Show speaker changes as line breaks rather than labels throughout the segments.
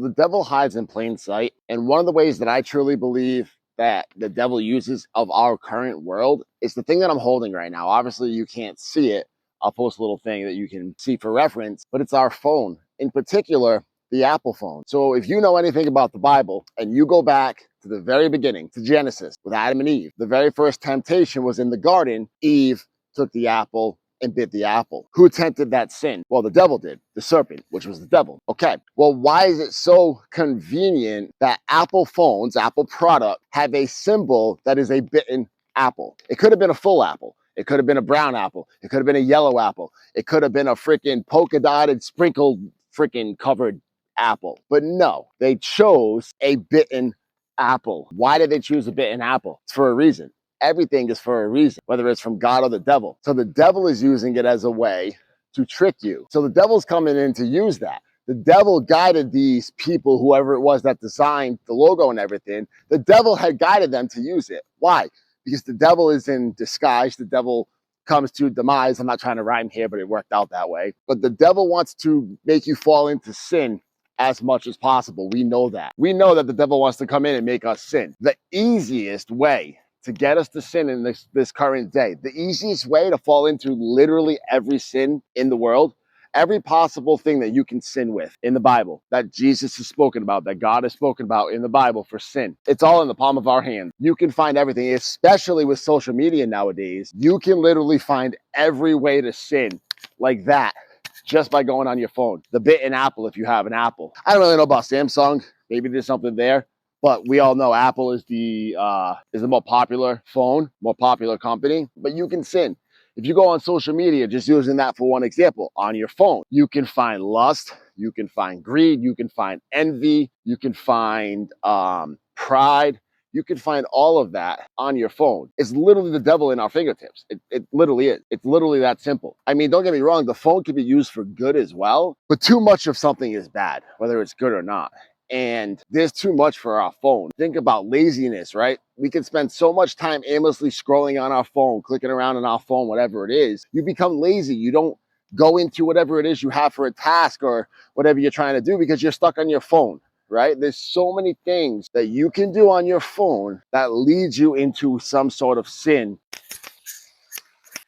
The devil hides in plain sight. And one of the ways that I truly believe that the devil uses of our current world is the thing that I'm holding right now. Obviously, you can't see it. I'll post a little thing that you can see for reference, but it's our phone, in particular, the Apple phone. So if you know anything about the Bible and you go back to the very beginning, to Genesis with Adam and Eve, the very first temptation was in the garden. Eve took the apple and bit the apple. Who tempted that sin? Well, the devil did. The serpent, which was the devil. Okay, well, why is it so convenient that Apple phones, Apple product, have a symbol that is a bitten apple? It could have been a full apple. It could have been a brown apple. It could have been a yellow apple. It could have been a freaking polka dotted, sprinkled, freaking covered apple. But no, they chose a bitten apple. Why did they choose a bitten apple? It's for a reason. Everything is for a reason, whether it's from God or the devil. So the devil is using it as a way to trick you. So the devil's coming in to use that. The devil guided these people, whoever it was that designed the logo and everything. The devil had guided them to use it. Why? Because the devil is in disguise. The devil comes to demise. I'm not trying to rhyme here, but it worked out that way. But the devil wants to make you fall into sin as much as possible. We know that. We know that the devil wants to come in and make us sin. The easiest way to get us to sin in this current day, the easiest way to fall into literally every sin in the world, every possible thing that you can sin with in the Bible, that Jesus has spoken about, that God has spoken about in the Bible for sin. It's all in the palm of our hand. You can find everything, especially with social media nowadays. You can literally find every way to sin like that just by going on your phone. The bitten apple, if you have an Apple. I don't really know about Samsung. Maybe there's something there. But we all know Apple is the more popular phone, more popular company. But you can sin. If you go on social media, just using that for one example, on your phone, you can find lust, you can find greed, you can find envy, you can find pride. You can find all of that on your phone. It's literally the devil in our fingertips. It literally is. It's literally that simple. I mean, don't get me wrong, the phone can be used for good as well, but too much of something is bad, whether it's good or not. And there's too much for our phone. Think about laziness, right? We can spend so much time aimlessly scrolling on our phone, clicking around on our phone, whatever it is. You become lazy. You don't go into whatever it is you have for a task or whatever you're trying to do because you're stuck on your phone, right? There's so many things that you can do on your phone that leads you into some sort of sin.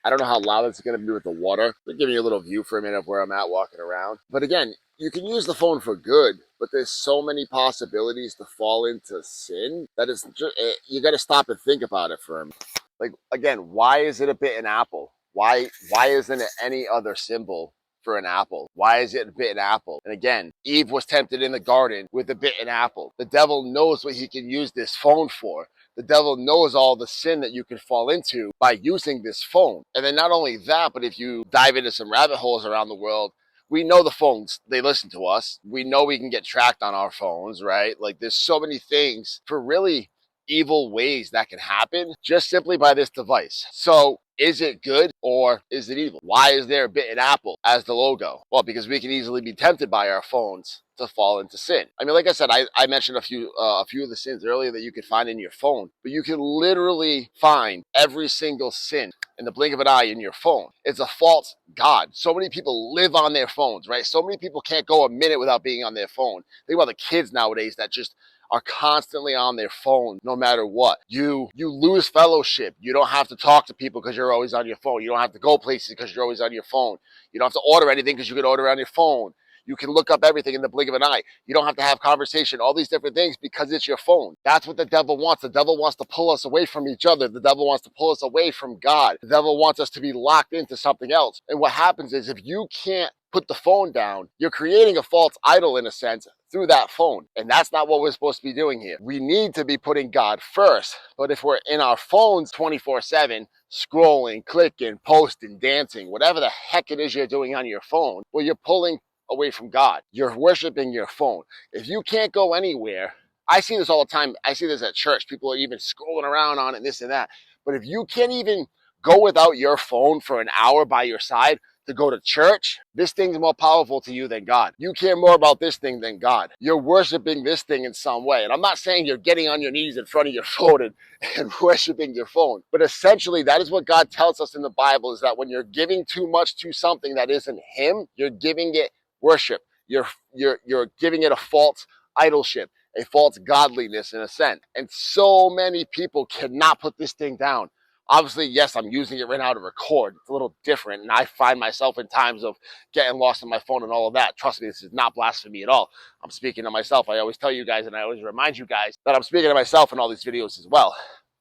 I don't know how loud it's going to be with the water. I'll give you a little view for a minute of where I'm at walking around. But again, you can use the phone for good, but there's so many possibilities to fall into sin that it's just, you got to stop and think about it for a minute. Like, again, why is it a bitten apple? Why isn't it any other symbol for an apple? Why is it a bitten apple? And again, Eve was tempted in the garden with a bitten apple. The devil knows what he can use this phone for. The devil knows all the sin that you can fall into by using this phone. And then not only that, but if you dive into some rabbit holes around the world, we know the phones, they listen to us. We know we can get tracked on our phones, right? Like there's so many things for really evil ways that can happen just simply by this device. So is it good or is it evil? Why is there a bitten apple as the logo? Well, because we can easily be tempted by our phones to fall into sin. I mean, like I said, I mentioned a few of the sins earlier that you could find in your phone, but you can literally find every single sin in the blink of an eye in your phone. It's a false god. So many people live on their phones, right? So many people can't go a minute without being on their phone. Think about the kids nowadays that just are constantly on their phone no matter what. You lose fellowship. You don't have to talk to people because you're always on your phone. You don't have to go places because you're always on your phone. You don't have to order anything because you can order on your phone. You can look up everything in the blink of an eye. You don't have to have conversation, all these different things because it's your phone. That's what the devil wants. The devil wants to pull us away from each other. The devil wants to pull us away from God. The devil wants us to be locked into something else. And what happens is if you can't put the phone down, you're creating a false idol in a sense through that phone. And that's not what we're supposed to be doing here. We need to be putting God first. But if we're in our phones 24/7, scrolling, clicking, posting, dancing, whatever the heck it is you're doing on your phone, well, you're pulling away from God. You're worshiping your phone. If you can't go anywhere, I see this all the time. I see this at church. People are even scrolling around on it and this and that. But if you can't even go without your phone for an hour by your side to go to church, this thing's more powerful to you than God. You care more about this thing than God. You're worshiping this thing in some way. And I'm not saying you're getting on your knees in front of your phone and worshiping your phone. But essentially, that is what God tells us in the Bible, is that when you're giving too much to something that isn't Him, you're giving it worship. You're giving it a false idolship, a false godliness in a sense. And so many people cannot put this thing down. Obviously, yes, I'm using it right now to record. It's a little different, and I find myself in times of getting lost on my phone and all of that. Trust me, this is not blasphemy at all. I'm speaking to myself. I always tell you guys, and I always remind you guys that I'm speaking to myself in all these videos as well.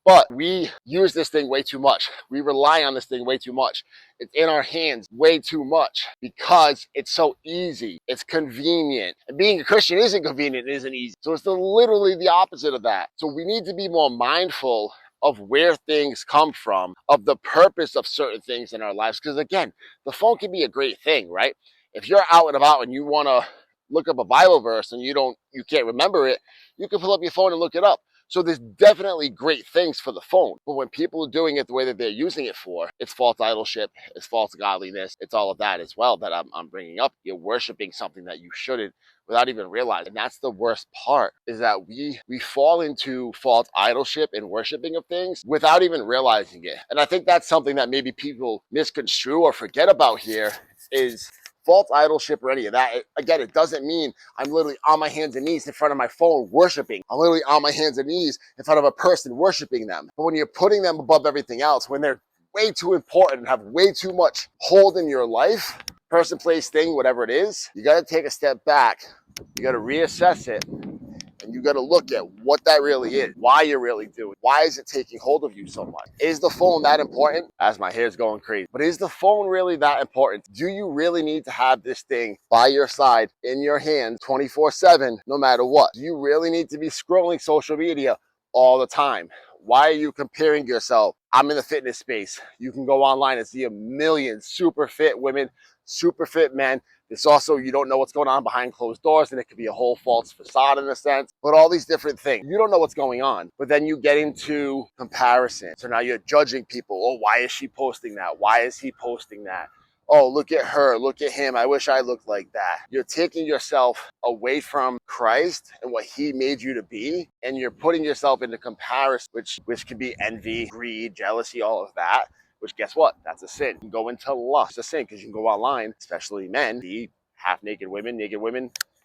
But we use this thing way too much. We rely on this thing way too much. It's in our hands way too much because it's so easy. It's convenient. And being a Christian isn't convenient, it isn't easy. So it's literally the opposite of that. So we need to be more mindful of where things come from, of the purpose of certain things in our lives. Because again, the phone can be a great thing, right? If you're out and about and you want to look up a Bible verse and you can't remember it, you can pull up your phone and look it up. So there's definitely great things for the phone. But when people are doing it the way that they're using it for, it's false idolship, it's false godliness, it's all of that as well that I'm bringing up. You're worshiping something that you shouldn't without even realizing. And that's the worst part, is that we fall into false idolship and worshiping of things without even realizing it. And I think that's something that maybe people misconstrue or forget about here is false idolship or any of that. Again, it doesn't mean I'm literally on my hands and knees in front of my phone worshiping. I'm literally on my hands and knees in front of a person worshiping them. But when you're putting them above everything else, when they're way too important and have way too much hold in your life, person, place, thing, whatever it is, you got to take a step back. You got to reassess it. And you got to look at what that really is, why you're really doing. Why is it taking hold of you so much? Is the phone that important? As my hair's going crazy. But is the phone really that important? Do you really need to have this thing by your side, in your hand, 24/7, no matter what? Do you really need to be scrolling social media all the time? Why are you comparing yourself? I'm in the fitness space. You can go online and see a million super fit women, super fit men. It's also, you don't know what's going on behind closed doors, and it could be a whole false facade in a sense, but all these different things. You don't know what's going on, but then you get into comparison. So now you're judging people. Oh, why is she posting that? Why is he posting that? Oh, look at her, look at him. I wish I looked like that. You're taking yourself away from Christ and what he made you to be, and you're putting yourself into comparison, which can be envy, greed, jealousy, all of that. Which, guess what? That's a sin. You can go into lust. It's a sin because you can go online, especially men, see half naked women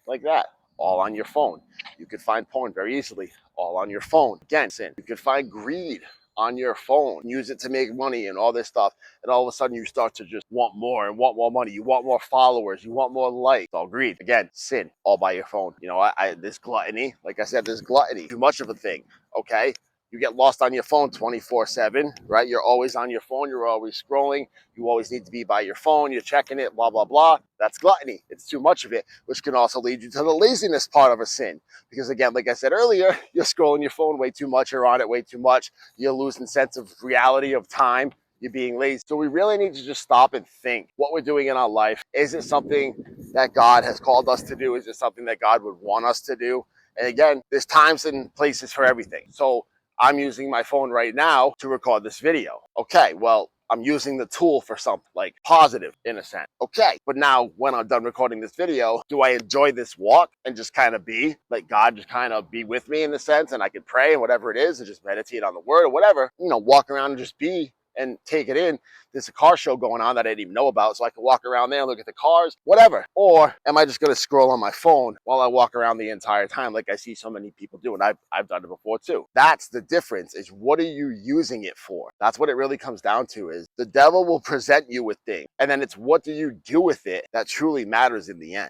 like that, all on your phone. You could find porn very easily, all on your phone. Again, sin. You could find greed on your phone, use it to make money and all this stuff. And all of a sudden you start to just want more and want more money. You want more followers. You want more likes. It's all greed. Again, sin, all by your phone. You know, this gluttony, like I said, this gluttony, too much of a thing, okay? You get lost on your phone 24/7, right? You're always on your phone. You're always scrolling. You always need to be by your phone. You're checking it, blah, blah, blah. That's gluttony. It's too much of it, which can also lead you to the laziness part of a sin. Because again, like I said earlier, you're scrolling your phone way too much. You're on it way too much. You're losing sense of reality of time. You're being lazy. So we really need to just stop and think what we're doing in our life. Is it something that God has called us to do? Is it something that God would want us to do? And again, there's times and places for everything. So I'm using my phone right now to record this video. Okay, well, I'm using the tool for something like positive in a sense. Okay, but now when I'm done recording this video, do I enjoy this walk and just kind of be, like God just kind of be with me in the sense, and I can pray and whatever it is and just meditate on the word or whatever, you know, walk around and just be and take it in. There's a car show going on that I didn't even know about, so I can walk around there and look at the cars, whatever. Or am I just going to scroll on my phone while I walk around the entire time like I see so many people do? And I've done it before too. That's the difference, is what are you using it for? That's what it really comes down to, is the devil will present you with things, and then it's what do you do with it that truly matters in the end.